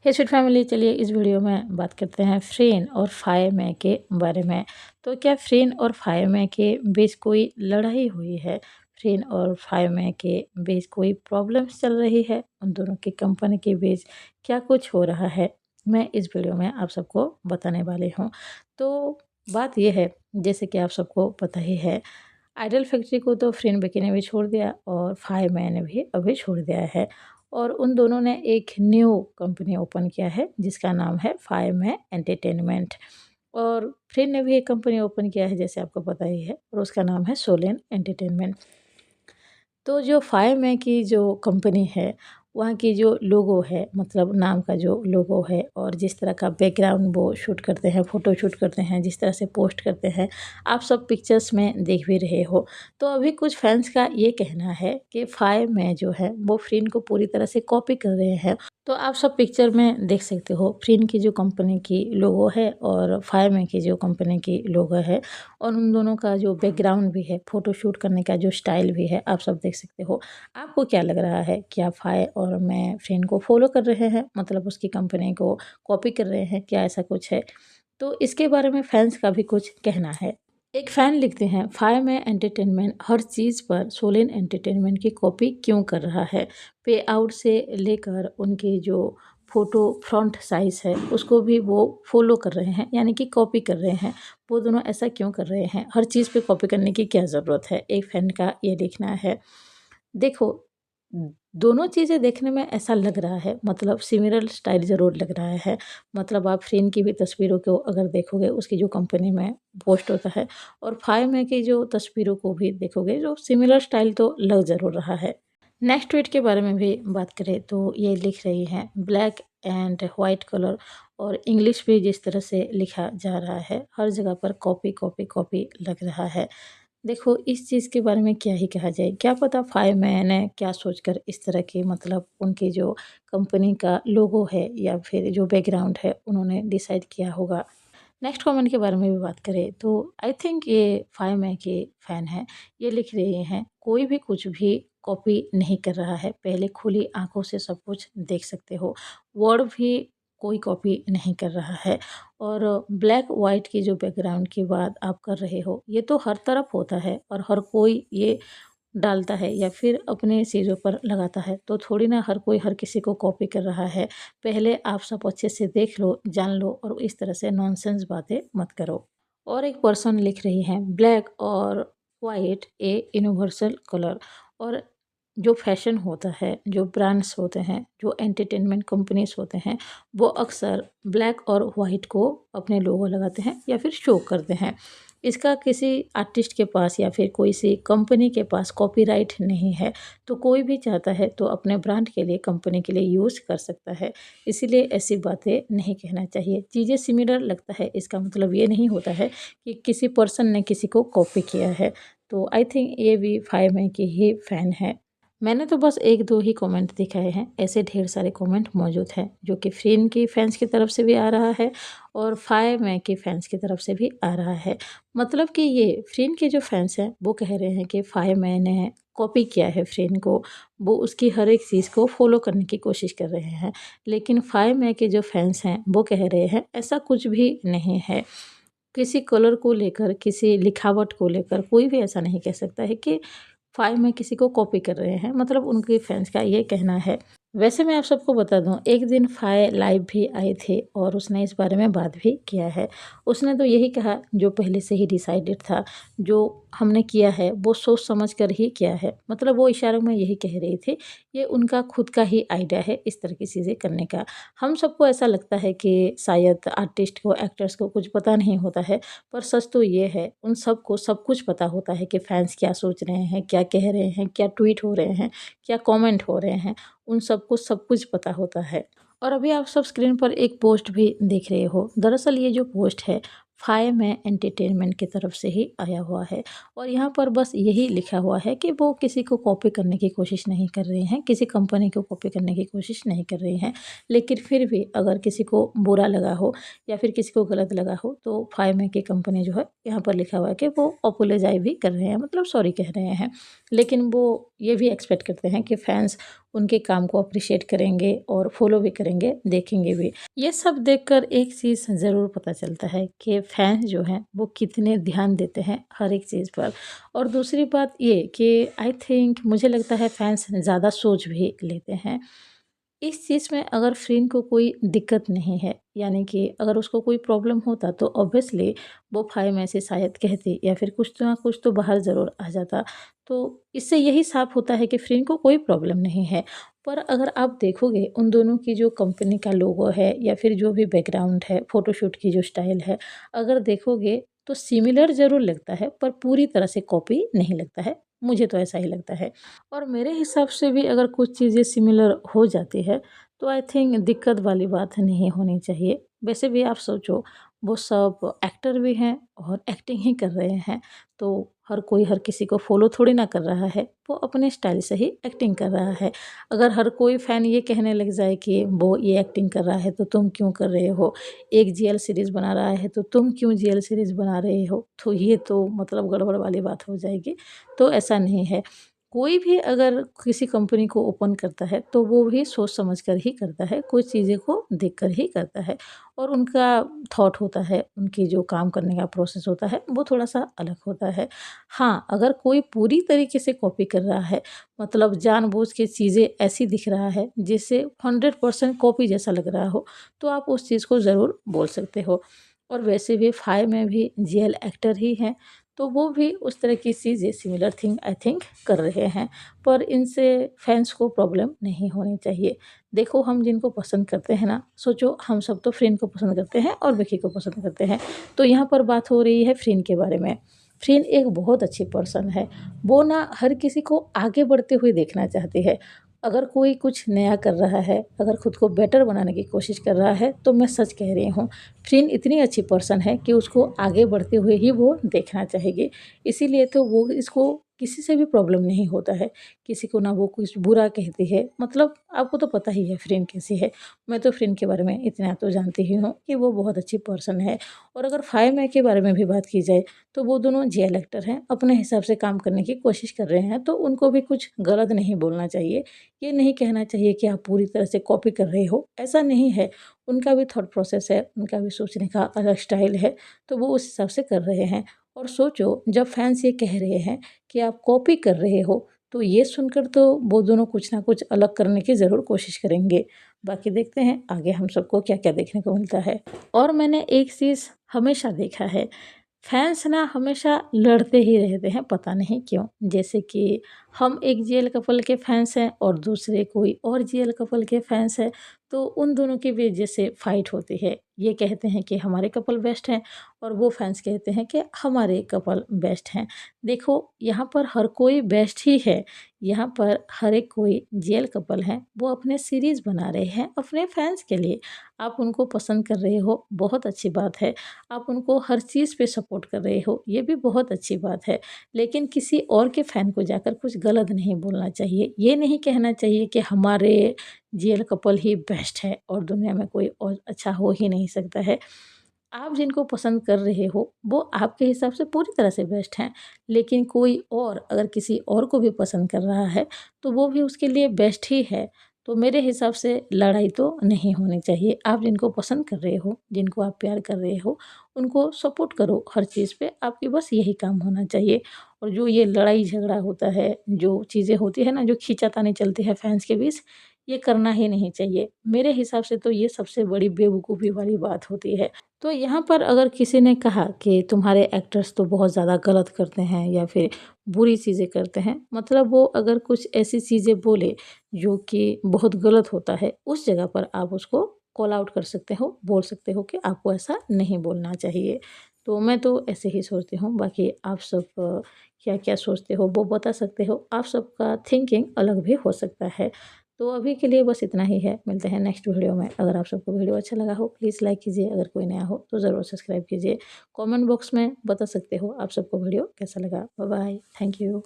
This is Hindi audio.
हे स्वीट फैमिली, चलिए इस वीडियो में बात करते हैं फ्रेन और फायर के बारे में। तो क्या फ्रेन और फायर के बीच कोई लड़ाई हुई है? फ्रेन और फायर के बीच कोई प्रॉब्लम्स चल रही है? उन दोनों की कंपनी के बीच क्या कुछ हो रहा है? मैं इस वीडियो में आप सबको बताने वाली हूँ। तो बात यह है, जैसे कि आप सबको पता ही है, आइडल फैक्ट्री को तो फ्रेन बेकी ने भी छोड़ दिया और फायरमैन ने भी अभी छोड़ दिया है। और उन दोनों ने एक न्यू कंपनी ओपन किया है जिसका नाम है फायरमैन एंटरटेनमेंट। और फ्रेन ने भी एक कंपनी ओपन किया है जैसे आपको पता ही है, और उसका नाम है सोलेन एंटरटेनमेंट। तो जो फायरमैन की जो कंपनी है, वहाँ की जो लोगो है, मतलब नाम का जो लोगो है, और जिस तरह का बैकग्राउंड वो शूट करते हैं, फ़ोटो शूट करते हैं, जिस तरह से पोस्ट करते हैं, आप सब पिक्चर्स में देख भी रहे हो। तो अभी कुछ फैंस का ये कहना है कि फायरमैन जो है वो फ्रेन को पूरी तरह से कॉपी कर रहे हैं। तो आप सब पिक्चर में देख सकते हो, फ्रेन की जो कंपनी की लोगो है और फायरमैन की जो कंपनी की लोगो है, और उन दोनों का जो बैकग्राउंड भी है, फ़ोटो शूट करने का जो स्टाइल भी है, आप सब देख सकते हो। आपको क्या लग रहा है, क्या फायर और मैं फ्रेंड को फॉलो कर रहे हैं, मतलब उसकी कंपनी को कॉपी कर रहे हैं, क्या ऐसा कुछ है? तो इसके बारे में फैंस का भी कुछ कहना है। एक फ़ैन लिखते हैं, फायरमैन एंटरटेनमेंट हर चीज़ पर सोलेन एंटरटेनमेंट की कॉपी क्यों कर रहा है? पे आउट से लेकर उनकी जो फ़ोटो फ्रंट साइज़ है उसको भी वो फ़ॉलो कर रहे हैं, यानी कि कॉपी कर रहे हैं। वो दोनों ऐसा क्यों कर रहे हैं? हर चीज़ पे कॉपी करने की क्या ज़रूरत है? एक फ़ैन का ये लिखना है। देखो, दोनों चीज़ें देखने में ऐसा लग रहा है, मतलब सिमिलर स्टाइल ज़रूर लग रहा है। मतलब आप फ्रेंड की भी तस्वीरों को अगर देखोगे, उसकी जो कंपनी में पोस्ट होता है, और फायर की जो तस्वीरों को भी देखोगे, जो सिमिलर स्टाइल तो लग ज़रूर रहा है। नेक्स्ट ट्वीट के बारे में भी बात करें तो ये लिख रही हैं, ब्लैक एंड वाइट कलर, और इंग्लिश भी जिस तरह से लिखा जा रहा है, हर जगह पर कॉपी कॉपी कॉपी लग रहा है। देखो, इस चीज़ के बारे में क्या ही कहा जाए, क्या पता फायरमैन ने क्या सोचकर इस तरह की, मतलब उनकी जो कंपनी का लोगो है या फिर जो बैकग्राउंड है उन्होंने डिसाइड किया होगा। नेक्स्ट कमेंट के बारे में भी बात करें तो आई थिंक ये फायरमैन के फ़ैन हैं। ये लिख रहे हैं, कोई भी कुछ भी कॉपी नहीं कर रहा है, पहले खुली आँखों से सब कुछ देख सकते हो। वर्ड भी कोई कॉपी नहीं कर रहा है। और ब्लैक वाइट की जो बैकग्राउंड की बात आप कर रहे हो, ये तो हर तरफ होता है और हर कोई ये डालता है या फिर अपने चीज़ों पर लगाता है, तो थोड़ी ना हर कोई हर किसी को कॉपी कर रहा है। पहले आप सब अच्छे से देख लो, जान लो, और इस तरह से नॉनसेंस बातें मत करो। और एक पर्सन लिख रही हैं, ब्लैक और वाइट ए यूनिवर्सल कलर। और जो फैशन होता है, जो ब्रांड्स होते हैं, जो एंटरटेनमेंट कंपनीज़ होते हैं, वो अक्सर ब्लैक और वाइट को अपने लोगो लगाते हैं या फिर शो करते हैं। इसका किसी आर्टिस्ट के पास या फिर कोई सी कंपनी के पास कॉपीराइट नहीं है, तो कोई भी चाहता है तो अपने ब्रांड के लिए, कंपनी के लिए यूज़ कर सकता है। इसीलिए ऐसी बातें नहीं कहना चाहिए। चीज़ें सिमिलर लगता है, इसका मतलब ये नहीं होता है कि किसी पर्सन ने किसी को कॉपी किया है। तो आई थिंक ये भी फायरमैन की ही फ़ैन है। मैंने तो बस 1-2 ही कमेंट दिखाए हैं, ऐसे ढेर सारे कमेंट मौजूद हैं, जो कि फ्रेंड की फैन्स की तरफ से भी आ रहा है और फायरमैन के फैन्स की तरफ से भी आ रहा है। मतलब कि ये फ्रेंड के जो फैन्स हैं, वो कह रहे हैं कि फायरमैन ने कॉपी किया है फ्रेंड को, वो उसकी हर एक चीज़ को फ़ॉलो करने की कोशिश कर रहे हैं। लेकिन फायरमैन के जो फैन्स हैं, वो कह रहे हैं ऐसा कुछ भी नहीं है। किसी कलर को लेकर, किसी लिखावट को लेकर कोई भी ऐसा नहीं कह सकता है कि फाइव में किसी को कॉपी कर रहे हैं, मतलब उनके फैंस का ये कहना है। वैसे मैं आप सबको बता दूं, एक दिन फाय लाइव भी आए थे और उसने इस बारे में बात भी किया है। उसने तो यही कहा, जो पहले से ही डिसाइडेड था, जो हमने किया है वो सोच समझ कर ही किया है। मतलब वो इशारों में यही कह रही थी, ये उनका खुद का ही आइडिया है इस तरह की चीज़ें करने का। हम सबको ऐसा लगता है कि शायद आर्टिस्ट को, एक्टर्स को कुछ पता नहीं होता है, पर सच तो ये है, उन सबको सब कुछ पता होता है कि फैन्स क्या सोच रहे हैं, क्या कह रहे हैं, क्या ट्वीट हो रहे हैं, क्या कमेंट हो रहे हैं। उन सबको सब कुछ पता होता है। और अभी आप सब स्क्रीन पर एक पोस्ट भी देख रहे हो। दरअसल ये जो पोस्ट है, फायरमैन एंटरटेनमेंट की तरफ से ही आया हुआ है, और यहाँ पर बस यही लिखा हुआ है कि वो किसी को कॉपी करने की कोशिश नहीं कर रहे हैं, किसी कंपनी को कॉपी करने की कोशिश नहीं कर रहे हैं। लेकिन फिर भी अगर किसी को बुरा लगा हो या फिर किसी को गलत लगा हो, तो फायरमैन की कंपनी जो है, यहाँ पर लिखा हुआ है कि वो अपोलोजाइज़ भी कर रहे हैं, मतलब सॉरी कह रहे हैं। लेकिन वो ये भी एक्सपेक्ट करते हैं कि फैंस उनके काम को अप्रिशिएट करेंगे और फॉलो भी करेंगे, देखेंगे भी। ये सब देखकर एक चीज़ ज़रूर पता चलता है कि फैंस जो हैं वो कितने ध्यान देते हैं हर एक चीज़ पर। और दूसरी बात ये कि आई थिंक मुझे लगता है फैंस ज़्यादा सोच भी लेते हैं। इस चीज़ में अगर फ्रेंड को कोई दिक्कत नहीं है, यानी कि अगर उसको कोई प्रॉब्लम होता तो ऑब्वियसली वो फाइव में से शायद कहती या फिर कुछ ना कुछ तो बाहर ज़रूर आ जाता। तो इससे यही साफ होता है कि फ्रेंड को कोई प्रॉब्लम नहीं है। पर अगर आप देखोगे उन दोनों की जो कंपनी का लोगो है या फिर जो भी बैकग्राउंड है, फ़ोटोशूट की जो स्टाइल है, अगर देखोगे तो सिमिलर ज़रूर लगता है पर पूरी तरह से कॉपी नहीं लगता है। मुझे तो ऐसा ही लगता है। और मेरे हिसाब से भी अगर कुछ चीज़ें सिमिलर हो जाती है तो आई थिंक दिक्कत वाली बात नहीं होनी चाहिए। वैसे भी आप सोचो वो सब एक्टर भी हैं और एक्टिंग ही कर रहे हैं, तो हर कोई हर किसी को फॉलो थोड़ी ना कर रहा है, वो अपने स्टाइल से ही एक्टिंग कर रहा है। अगर हर कोई फ़ैन ये कहने लग जाए कि वो ये एक्टिंग कर रहा है तो तुम क्यों कर रहे हो? एक जीएल सीरीज़ बना रहा है तो तुम क्यों जीएल सीरीज़ बना रहे हो? तो ये तो मतलब गड़बड़ वाली बात हो जाएगी। तो ऐसा नहीं है। कोई भी अगर किसी कंपनी को ओपन करता है तो वो भी सोच समझ कर ही करता है, कुछ चीज़ें को देख कर ही करता है और उनका थॉट होता है, उनकी जो काम करने का प्रोसेस होता है वो थोड़ा-सा अलग होता है। हाँ, अगर कोई पूरी तरीके से कॉपी कर रहा है, मतलब जानबूझ के चीज़ें ऐसी दिख रहा है जिससे 100% कॉपी जैसा लग रहा हो, तो आप उस चीज़ को ज़रूर बोल सकते हो। और वैसे भी फाइव में भी जीएल एक्टर ही हैं, तो वो भी उस तरह की चीज़ें सिमिलर थिंग आई थिंक कर रहे हैं, पर इनसे फैंस को प्रॉब्लम नहीं होनी चाहिए। देखो हम जिनको पसंद करते हैं ना, सोचो हम सब तो फ्रेंड को पसंद करते हैं और विकी को पसंद करते हैं, तो यहाँ पर बात हो रही है फ्रेंड के बारे में। फ्रेंड एक बहुत अच्छी पर्सन है, वो ना हर किसी को आगे बढ़ते हुए देखना चाहती है। अगर कोई कुछ नया कर रहा है, अगर खुद को बेटर बनाने की कोशिश कर रहा है, तो मैं सच कह रही हूँ फ्रेंड इतनी अच्छी पर्सन है कि उसको आगे बढ़ते हुए ही वो देखना चाहेगी। इसीलिए तो वो इसको किसी से भी प्रॉब्लम नहीं होता है, किसी को ना वो कुछ बुरा कहती है, मतलब आपको तो पता ही है फ्रेंड कैसी है। मैं तो फ्रेंड के बारे में इतना तो जानती ही हूँ कि वो बहुत अच्छी पर्सन है। और अगर फाइव में के बारे में भी बात की जाए तो वो दोनों जेल एक्टर हैं, अपने हिसाब से काम करने की कोशिश कर रहे हैं, तो उनको भी कुछ गलत नहीं बोलना चाहिए। ये नहीं कहना चाहिए कि आप पूरी तरह से कॉपी कर रहे हो, ऐसा नहीं है। उनका भी थॉट प्रोसेस है, उनका भी सोचने का अलग स्टाइल है, तो वो उस हिसाब से कर रहे हैं। और सोचो जब फैंस ये कह रहे हैं कि आप कॉपी कर रहे हो, तो ये सुनकर तो वो दोनों कुछ ना कुछ अलग करने की ज़रूर कोशिश करेंगे। बाकी देखते हैं आगे हम सबको क्या-क्या देखने को मिलता है। और मैंने एक चीज़ हमेशा देखा है, फैंस ना हमेशा लड़ते ही रहते हैं, पता नहीं क्यों। जैसे कि हम एक जीएल कपल के फैंस हैं और दूसरे कोई और जीएल कपल के फैंस हैं, तो उन दोनों के बीच जैसे फाइट होती है। ये कहते हैं कि हमारे कपल बेस्ट हैं और वो फैंस कहते हैं कि हमारे कपल बेस्ट हैं। देखो यहाँ पर हर कोई बेस्ट ही है, यहाँ पर हर एक कोई जीएल कपल हैं, वो अपने सीरीज़ बना रहे हैं अपने फैंस के लिए। आप उनको पसंद कर रहे हो, बहुत अच्छी बात है। आप उनको हर चीज़ पे सपोर्ट कर रहे हो, ये भी बहुत अच्छी बात है। लेकिन किसी और के फ़ैन को जाकर कुछ गलत नहीं बोलना चाहिए। ये नहीं कहना चाहिए कि हमारे जीएल कपल ही बेस्ट है और दुनिया में कोई और अच्छा हो ही नहीं सकता है। आप जिनको पसंद कर रहे हो, वो आपके हिसाब से पूरी तरह से बेस्ट हैं, लेकिन कोई और अगर किसी और को भी पसंद कर रहा है, तो वो भी उसके लिए बेस्ट ही है। तो मेरे हिसाब से लड़ाई तो नहीं होनी चाहिए। आप जिनको पसंद कर रहे हो, जिनको आप प्यार कर रहे हो, उनको सपोर्ट करो हर चीज़ पे, आपकी बस यही काम होना चाहिए। और जो ये लड़ाई झगड़ा होता है, जो चीज़ें होती है ना, जो खींचातानी चलती है फैन्स के बीच, ये करना ही नहीं चाहिए। मेरे हिसाब से तो ये सबसे बड़ी बेवकूफ़ी वाली बात होती है। तो यहाँ पर अगर किसी ने कहा कि तुम्हारे एक्टर्स तो बहुत ज़्यादा गलत करते हैं या फिर बुरी चीज़ें करते हैं, मतलब वो अगर कुछ ऐसी चीज़ें बोले जो कि बहुत गलत होता है, उस जगह पर आप उसको कॉल आउट कर सकते हो, बोल सकते हो कि आपको ऐसा नहीं बोलना चाहिए। तो मैं तो ऐसे ही सोचती हूँ, बाकी आप सब क्या-क्या सोचते हो वो बता सकते हो। आप सबका थिंकिंग अलग भी हो सकता है। तो अभी के लिए बस इतना ही है, मिलते हैं नेक्स्ट वीडियो में। अगर आप सबको वीडियो अच्छा लगा हो प्लीज़ लाइक कीजिए, अगर कोई नया हो तो ज़रूर सब्सक्राइब कीजिए। कमेंट बॉक्स में बता सकते हो आप सबको वीडियो कैसा लगा। Bye bye, thank you.